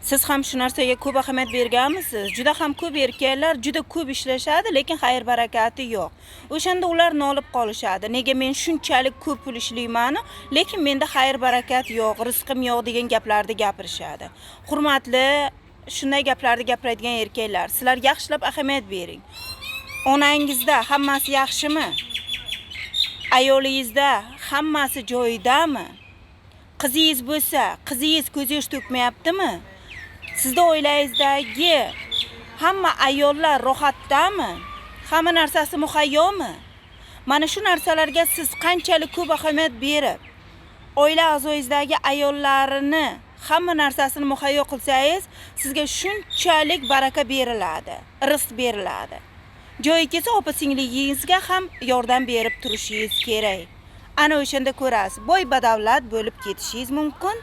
Siz ham shu narsaga ko'p ahamiyat berganmisiz? Juda ham ko'p erkaklar juda ko'p ishlashadi, lekin xayr barakati yo'q. O'shanda ular nolib qolishadi. Nega men shunchalik ko'p pul ishlayman, lekin menda xayr barakat yo'q, rizqim yo'q degan gaplarni gapirishadi. Hurmatli, shunday gaplarni gapiradigan erkaklar, sizlar yaxshilab ahamiyat bering. Onangizda hammasi yaxshimi? Ayolingizda hammasi joyidami? Qizingiz bo'lsa, qizingiz ko'z yosh to'kmayaptimi? Sizda oilangizdagi hamma ayollar rohatdami? Hamma narsasi muhayyomi? Mana shu narsalarga siz qanchalik ko'p ahamiyat berib, oila a'zoyingizdagi ayollarini hamma narsasini muhayyo qilsangiz, sizga shunchalik baraka beriladi, rizq beriladi. Joyi kelsa opa-singligingizga ham yordam berib turishingiz kerak. Ana o'shanda ko'rasiz, boy badavlat bo'lib ketishingiz mumkin.